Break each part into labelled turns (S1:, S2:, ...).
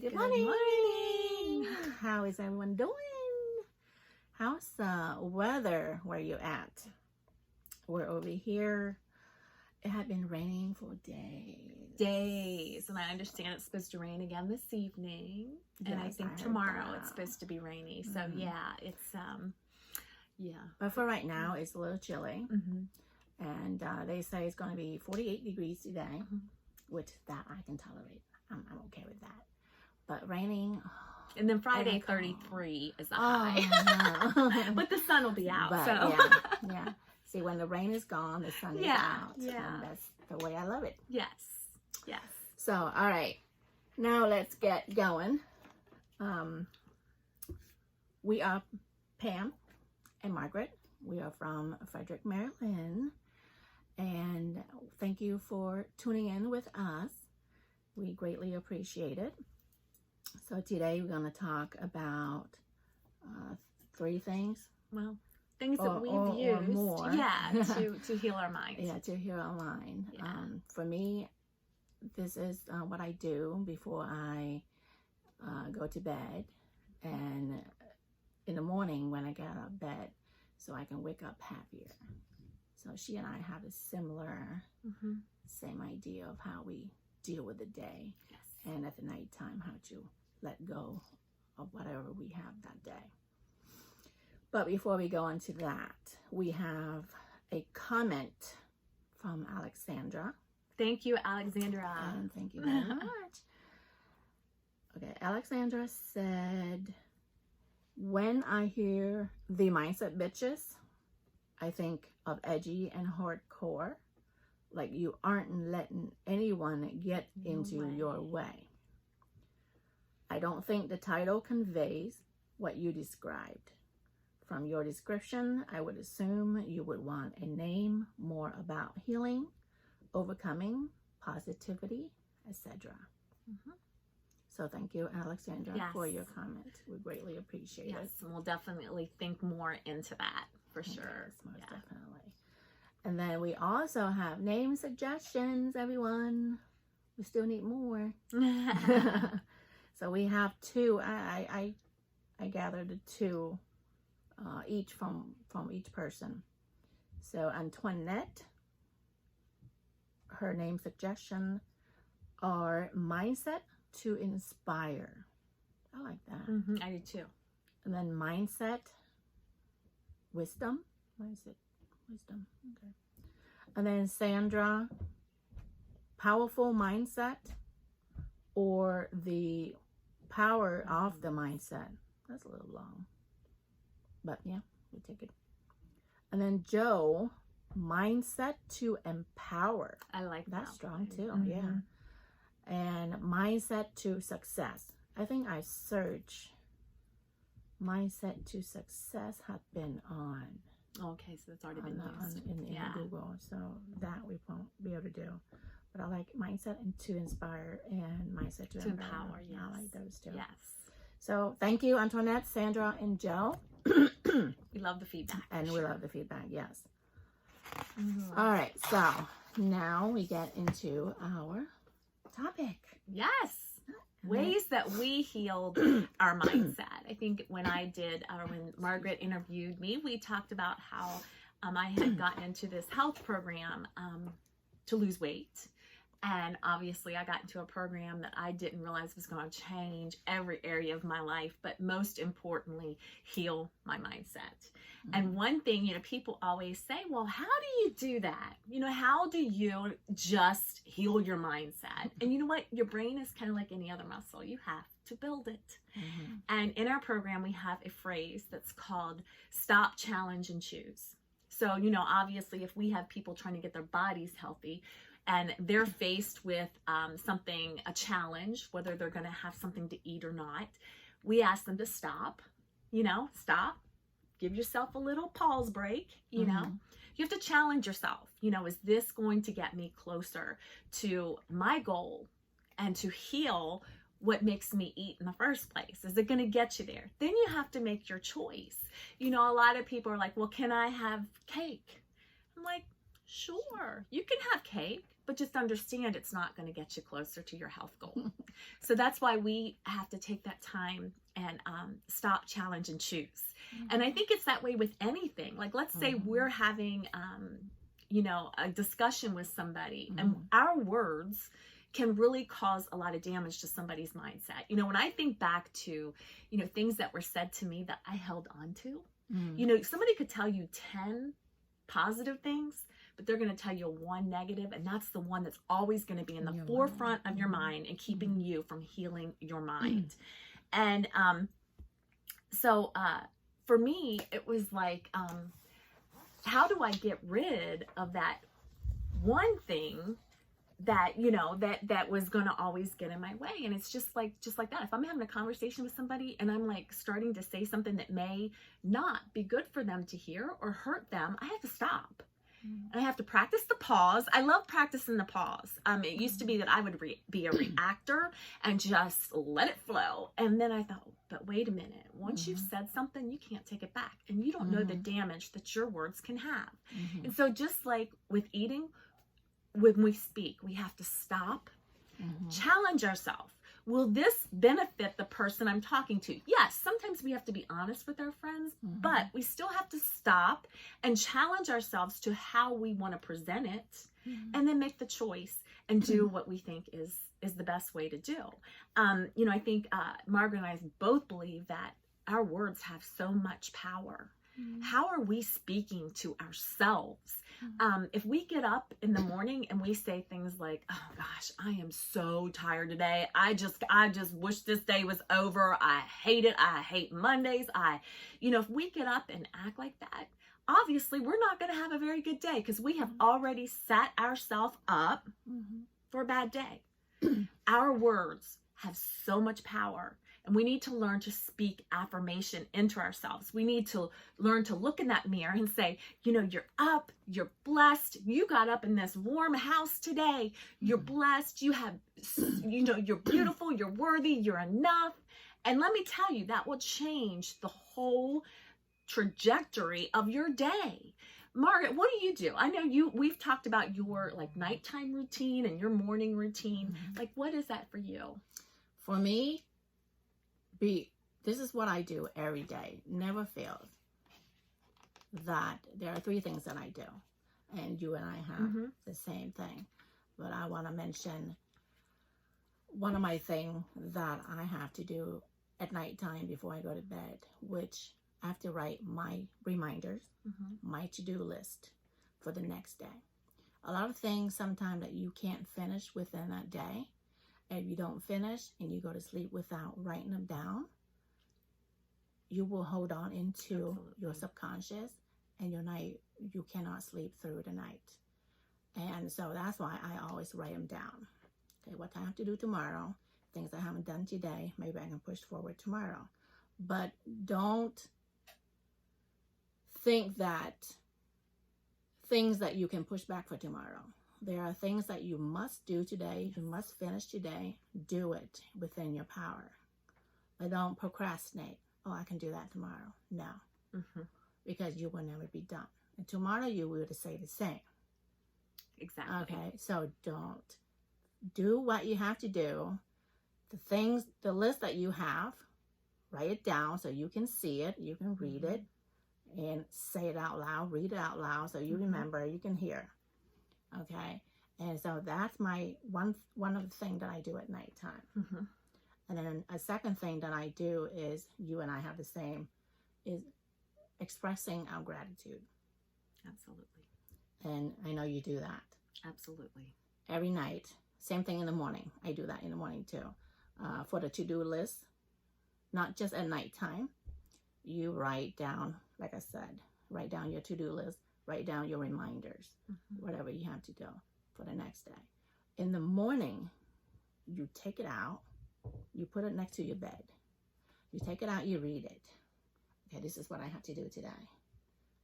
S1: Good morning. How is everyone doing? How's the weather where you at? We're over here. It had been raining for days.
S2: And I understand it's supposed to rain again this evening. And I
S1: Yes,
S2: think
S1: heard
S2: tomorrow
S1: that.
S2: it's supposed to be rainy. So
S1: Mhm.
S2: yeah, it's yeah.
S1: But for right now, it's a little chilly.
S2: Mm-hmm.
S1: And they say it's going to be 48 degrees today,
S2: Mhm.
S1: which that I can tolerate. I'm okay with that. But raining,
S2: And then Friday,
S1: like,
S2: 33 is the high.
S1: no.
S2: But the sun will be out.
S1: But
S2: So
S1: yeah. See, when the rain is gone, the sun is
S2: Yeah,
S1: out.
S2: yeah.
S1: And that's the way I love it.
S2: yes.
S1: So, all right. Now let's get going. We are Pam and Margaret. We are from Frederick, Maryland. And thank you for tuning in with us. We greatly appreciate it. So today we're going to talk about 3 things.
S2: Well, things
S1: Or-
S2: that we've
S1: or
S2: used,
S1: more.
S2: to heal our minds.
S1: Yeah, to hear online.
S2: Yeah.
S1: For me, this is what I do before I go to bed, and in the morning when I get out of bed, so I can wake up happier. So she and I have a similar,
S2: Mm-hmm.
S1: same idea of how we deal with the day,
S2: Yes.
S1: and at the nighttime how to let go of whatever we have that day. But before we go into that, we have a comment from Alexandra.
S2: Thank you, Alexandra.
S1: And thank you very much. Okay, Alexandra said, when I hear the mindset bitches, I think of edgy and hardcore, like you aren't letting anyone get
S2: No
S1: into
S2: way.
S1: your way. I don't think the title conveys what you described. From your description, I would assume you would want a name more about healing, overcoming, positivity, etc.
S2: Mhm.
S1: So thank you, Alexandra,
S2: Yes.
S1: for your comment. We greatly appreciate
S2: Yes,
S1: it.
S2: and we'll definitely think more into that for sure.
S1: Yes, most definitely. And then we also have name suggestions, everyone. We still need more.
S2: Yeah.
S1: So we have 2. I gathered 2 each from each person. So Antoinette, her name suggestion are mindset to inspire. I like that.
S2: I do too.
S1: And then mindset, wisdom. Mindset, wisdom. Okay. And then Sandra, powerful mindset, or the power of the mindset. That's a little long, but yeah, we take it. And then Joe, mindset to empower.
S2: I like
S1: That's
S2: that
S1: strong
S2: one.
S1: too. Yeah. And mindset to success. I think I search mindset to success have been on
S2: Okay, so that's already been used.
S1: in
S2: Yeah.
S1: Google, so that we won't be able to do. But I like mindset and to inspire and mindset to empower.
S2: Yes.
S1: I like those two.
S2: Yes.
S1: So thank you, Antoinette, Sandra, and Joe.
S2: We love the feedback.
S1: And
S2: for
S1: we
S2: sure.
S1: love the feedback, yes.
S2: Mhm.
S1: All right, so now we get into our topic.
S2: Yes.
S1: And
S2: Ways that we healed our mindset. I think when when Margaret interviewed me, we talked about how I had gotten into this health program to lose weight. And obviously I got into a program that I didn't realize was going to change every area of my life, but most importantly, heal my mindset. And one thing, people always say, well, how do you do that? How do you just heal your mindset? And you know what? Your brain is kind of like any other muscle. You have to build it.
S1: Mhm.
S2: And in our program, we have a phrase that's called stop, challenge, and choose. So, obviously, if we have people trying to get their bodies healthy and they're faced with a challenge, whether they're going to have something to eat or not, we ask them to stop, stop. Give yourself a little pause break, You have to challenge yourself. Is this going to get me closer to my goal and to heal what makes me eat in the first place? Is it going to get you there? Then you have to make your choice. A lot of people are like, well, can I have cake? I'm like, Sure, you can have cake, but just understand it's not going to get you closer to your health goal. So that's why we have to take that time and stop, challenge, and choose. And I think it's that way with anything. Like, let's say we're having, a discussion with somebody, and our words can really cause a lot of damage to somebody's mindset. When I think back to, things that were said to me that I held on to, somebody could tell you 10 positive things, but they're going to tell you one negative, and that's the one that's always going to be in the forefront of your mind and keeping you from healing your mind. And so for me, it was like, how do I get rid of that one thing that that was going to always get in my way? And it's just like that. If I'm having a conversation with somebody and I'm like starting to say something that may not be good for them to hear or hurt them, I have to stop. And I have to practice the pause. I love practicing the pause. It used to be that I would be a reactor and just let it flow. And then I thought, but wait a minute. Once you've said something, you can't take it back. And you don't know the damage that your words can have. And so just like with eating, when we speak, we have to stop, challenge ourselves. Will this benefit the person I'm talking to? Yes, sometimes we have to be honest with our friends, but we still have to stop and challenge ourselves to how we want to present it, and then make the choice and do what we think is the best way to do. I think Margaret and I both believe that our words have so much power. How are we speaking to ourselves? If we get up in the morning and we say things like, oh gosh, I am so tired today. I just wish this day was over. I hate it. I hate Mondays. If we get up and act like that, obviously we're not going to have a very good day, because we have already set ourselves up for a bad day. Our words have so much power. And we need to learn to speak affirmation into ourselves. We need to learn to look in that mirror and say, you're up, you're blessed. You got up in this warm house today. You're blessed. You have, you're beautiful, you're worthy, you're enough. And let me tell you, that will change the whole trajectory of your day. Margaret, what do? I know we've talked about your like nighttime routine and your morning routine. Like, what is that for you?
S1: For me, this is what I do every day. Never fails. That there are 3 things that I do, and you and I have the same thing. But I want to mention one of my things that I have to do at nighttime before I go to bed, which I have to write my reminders, my to-do list for the next day. A lot of things sometimes that you can't finish within that day. If you don't finish and you go to sleep without writing them down, you will hold on into your subconscious, and you cannot sleep through the night. And so that's why I always write them down. Okay, what I have to do tomorrow, things I haven't done today, maybe I can push forward tomorrow. But don't think that things that you can push back for tomorrow. There are things that you must do today. You must finish today. Do it within your power. But don't procrastinate. Oh, I can do that tomorrow. No. Because you will never be done. And tomorrow you will say the same.
S2: Exactly.
S1: Okay, so don't. Do what you have to do. The list that you have, write it down so you can see it, you can read it, and say it out loud, read it out loud so you remember, you can hear. Okay, and so that's my one of the things that I do at nighttime. And then a second thing that I do is, you and I have the same, is expressing our gratitude.
S2: Absolutely.
S1: And I know you do that.
S2: Absolutely.
S1: Every night. Same thing in the morning. I do that in the morning too. For the to-do list, not just at nighttime, you write down, like I said, write down your to-do list, write down your reminders, whatever you have to do for the next day. In the morning, you take it out, you put it next to your bed. You take it out, you read it. Okay, this is what I have to do today.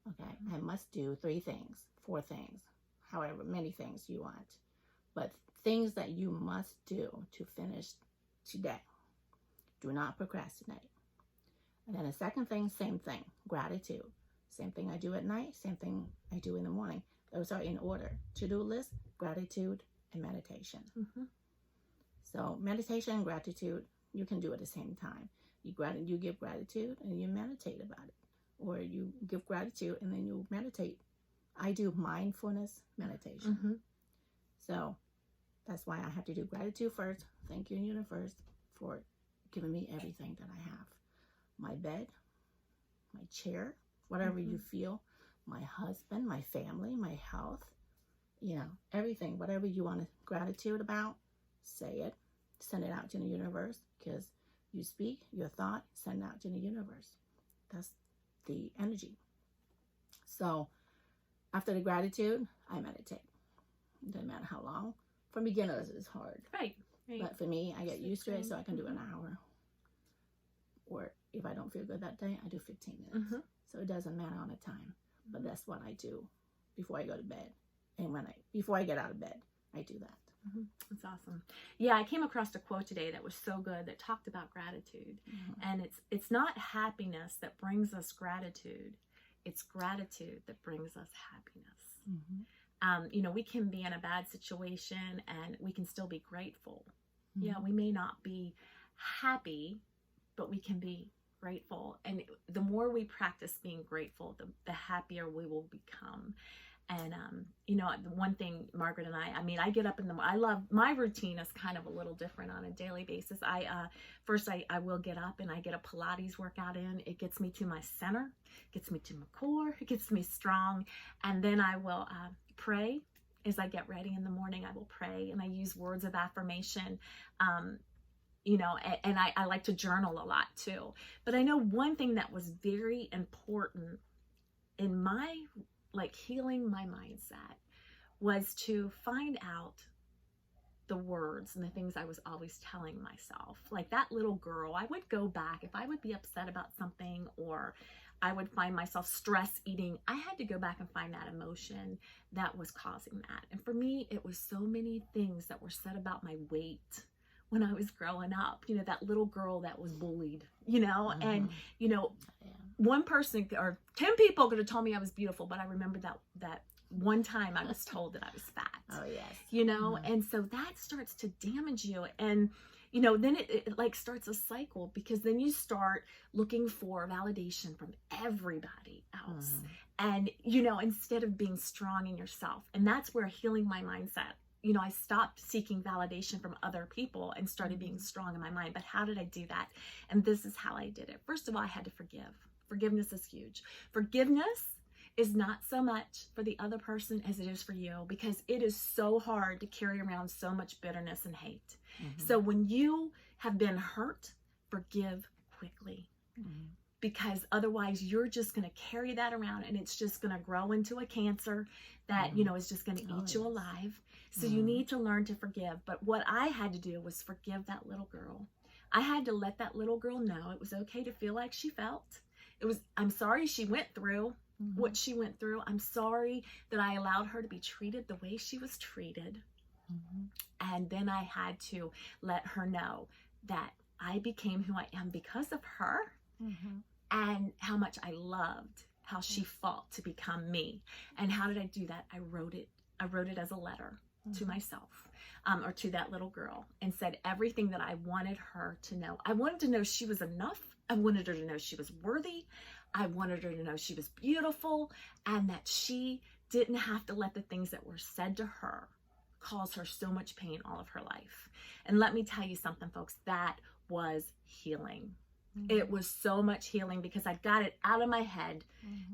S1: Okay, I must do 3 things, 4 things, however many things you want. But things that you must do to finish today. Do not procrastinate. And then the second thing, same thing, gratitude. Same thing I do at night, same thing I do in the morning. Those are in order: to-do list, gratitude, and meditation.
S2: Mm-hmm.
S1: So meditation and gratitude, you can do at the same time. You give gratitude and you meditate about it, or you give gratitude and then you meditate. I do mindfulness meditation.
S2: Mm-hmm.
S1: So that's why I have to do gratitude first. Thank you, universe, for giving me everything that I have. My bed, my chair, whatever you feel, my husband, my family, my health, everything, whatever you want to gratitude about, say it, send it out to the universe, because you speak your thought, send it out to the universe. That's the energy. So after the gratitude, I meditate. It doesn't matter how long. For beginners, it's hard.
S2: Right.
S1: But for me, I get used to it, so I can do an hour. Or if I don't feel good that day, I do 15 minutes.
S2: Mm-hmm.
S1: So it doesn't matter on the time. But that's what I do before I go to bed. And before I get out of bed, I do that.
S2: Mm-hmm. That's awesome. Yeah, I came across a quote today that was so good that talked about gratitude.
S1: Mm-hmm.
S2: And it's not happiness that brings us gratitude. It's gratitude that brings us happiness.
S1: Mm-hmm.
S2: We can be in a bad situation and we can still be grateful.
S1: Mm-hmm.
S2: Yeah, we may not be happy, but we can be grateful. And the more we practice being grateful, the happier we will become. And, the one thing, Margaret and I get up in the morning. I love, my routine is kind of a little different on a daily basis. First I will get up and I get a Pilates workout in. It gets me to my center, gets me to my core, it gets me strong. And then I will pray. As I get ready in the morning, I will pray and I use words of affirmation. And I like to journal a lot too. But I know one thing that was very important in my healing my mindset was to find out the words and the things I was always telling myself. Like that little girl, I would go back if I would be upset about something or I would find myself stress eating. I had to go back and find that emotion that was causing that. And for me, it was so many things that were said about my weight when I was growing up, that little girl that was bullied,
S1: Mm-hmm.
S2: and,
S1: Yeah.
S2: one person or 10 people could have told me I was beautiful, but I remember that one time I was told that I was fat.
S1: Oh, yes.
S2: Mm-hmm. And so that starts to damage you. And, then it starts a cycle, because then you start looking for validation from everybody else.
S1: Mm-hmm.
S2: And, instead of being strong in yourself. And that's where healing my mindset. I stopped seeking validation from other people and started being strong in my mind. But how did I do that? And this is how I did it. First of all, I had to forgive. Forgiveness is huge. Forgiveness is not so much for the other person as it is for you, because it is so hard to carry around so much bitterness and hate.
S1: Mm-hmm.
S2: So when you have been hurt, forgive quickly.
S1: Mm-hmm.
S2: Because otherwise you're just going to carry that around and it's just going to grow into a cancer that, is just going to eat you alive. So you need to learn to forgive. But what I had to do was forgive that little girl. I had to let that little girl know it was okay to feel like she felt. I'm sorry she went through what she went through. I'm sorry that I allowed her to be treated the way she was treated. Mm-hmm. And then I had to let her know that I became who I am because of her. Mm-hmm. And how much I loved how she fought to become me. And how did I do that? I wrote it as a letter to myself, or to that little girl, and said everything that I wanted her to know. I wanted to know she was enough. I wanted her to know she was worthy. I wanted her to know she was beautiful, and that she didn't have to let the things that were said to her cause her so much pain all of her life. And let me tell you something, folks, that was healing. It was so much healing, because I got it out of my head,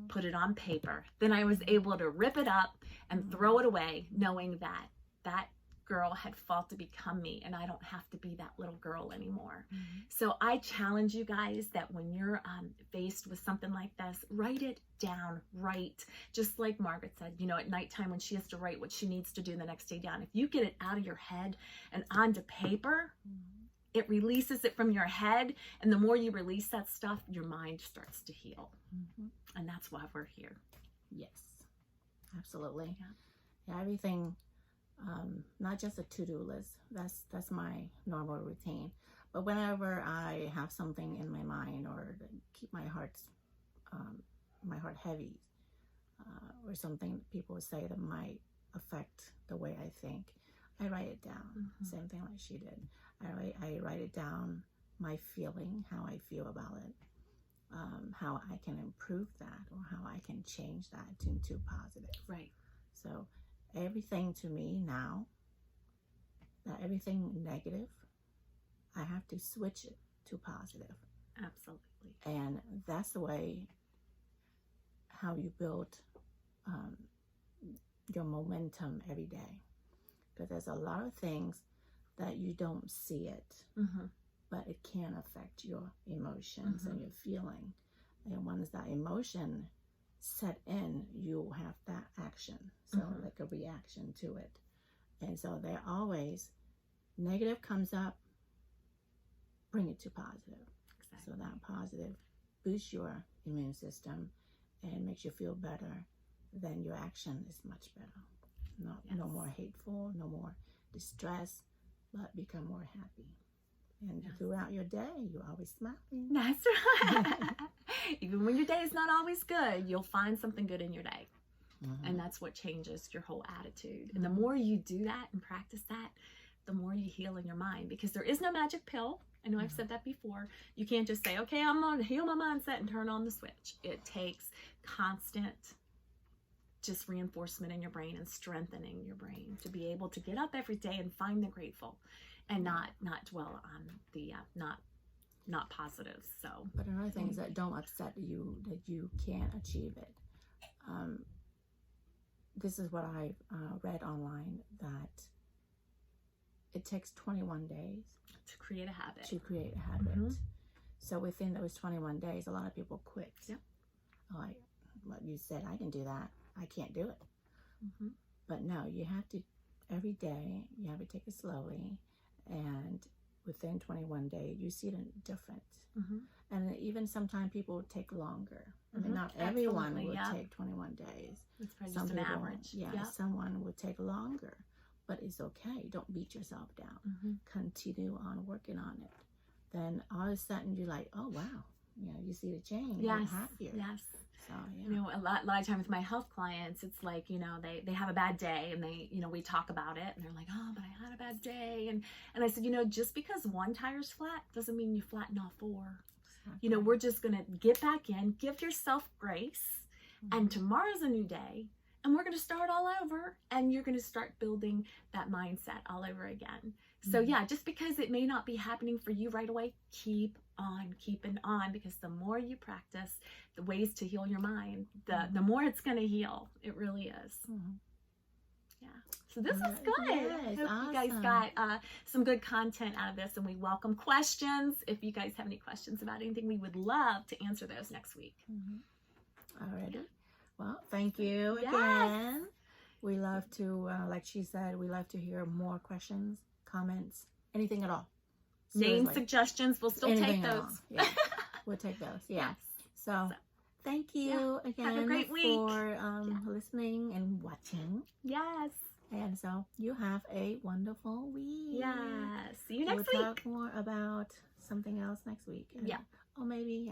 S2: put it on paper. Then I was able to rip it up and throw it away, knowing that that girl had fought to become me, and I don't have to be that little girl anymore. So I challenge you guys that when you're faced with something like this, write it down. Write, just like Margaret said, at nighttime when she has to write what she needs to do the next day down. If you get it out of your head and onto paper, it releases it from your head, and the more you release that stuff, your mind starts to heal. And that's why we're here.
S1: Yes, absolutely. Yeah, everything, not just a to-do list. That's my normal routine. But whenever I have something in my mind, or to keep my heart heavy, or something people say that might affect the way I think, I write it down. Same thing like she did. I write it down, my feeling, how I feel about it, how I can improve that or how I can change that into positive.
S2: Right.
S1: So everything to me now, that everything negative, I have to switch it to positive.
S2: Absolutely.
S1: And that's the way how you build your momentum every day. Because there's a lot of things that you don't see it, but it can affect your emotions and your feeling. And once that emotion set in, you'll have that action. So like a reaction to it. And so they're always, negative comes up, bring it to positive.
S2: Exactly.
S1: So that positive boosts your immune system and makes you feel better. Then your action is much better. No more hateful, no more distress, but become more happy. And throughout your day, you're always smiling.
S2: That's right. Even when your day is not always good, you'll find something good in your day. And that's what changes your whole attitude. And the more you do that and practice that, the more you heal in your mind, because there is no magic pill. I know I've said that before. You can't just say, okay, I'm going to heal my mindset and turn on the switch. It takes constant just reinforcement in your brain and strengthening your brain to be able to get up every day and find the grateful and not dwell on the not positive. So,
S1: but another thing is that don't upset you that you can't achieve it. This is what I read online, that it takes 21 days
S2: to create a habit.
S1: So within those 21 days, a lot of people quit.
S2: Yep.
S1: Like what you said, I can do that. I can't do it. But no, you have to, every day, you have to take it slowly. And within 21 days, you see the difference. And even sometimes people take longer. I mean, not everyone will take 21 days.
S2: It's probably
S1: Some
S2: just an
S1: people,
S2: average.
S1: Yeah, someone will take longer. But it's okay. Don't beat yourself down. Continue on working on it. Then all of a sudden you're like, oh wow, you see the change. You're happier.
S2: Yes.
S1: So
S2: you know, a lot of times with my health clients, it's like, they have a bad day and they, we talk about it and they're like, oh, but I had a bad day. And I said, just because one tire's flat doesn't mean you flatten all four.
S1: Exactly.
S2: We're just going to get back in, give yourself grace. And tomorrow's a new day. And we're going to start all over, and you're going to start building that mindset all over again. So yeah, just because it may not be happening for you right away, keep on keeping on, because the more you practice the ways to heal your mind, the more it's going to heal. It really is. Yeah. So this is good.
S1: Yes,
S2: I hope you guys got some good content out of this, and we welcome questions. If you guys have any questions about anything, we would love to answer those next week.
S1: Alrighty. Well, thank you again. We love to, like she said, we love to hear more questions, comments, anything at all.
S2: Name suggestions, we'll still take those.
S1: Yeah, we'll take those. Yeah. So thank you again.
S2: Have a great week.
S1: For listening and watching.
S2: Yes.
S1: And so you have a wonderful week.
S2: Yes. See you next
S1: we'll
S2: week.
S1: Talk more about something else next week.
S2: Yeah.
S1: Or maybe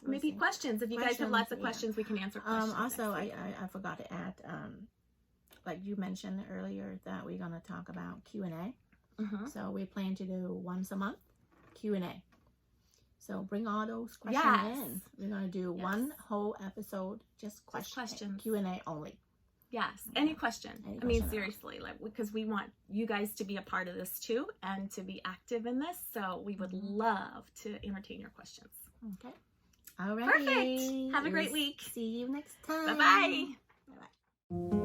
S2: maybe questions. If you guys have lots of questions, we can answer questions.
S1: Also, I forgot to add, like you mentioned earlier, that we're gonna talk about Q&A. So we plan to do once a month Q&A. So bring all those questions in. We're gonna do one whole episode, just questions. Q&A only.
S2: Yes, any question. I mean, seriously, because we want you guys to be a part of this too and to be active in this. So we would love to entertain your questions.
S1: Okay. All right.
S2: Perfect. Have a great week.
S1: See you next time.
S2: Bye-bye.
S1: Bye-bye.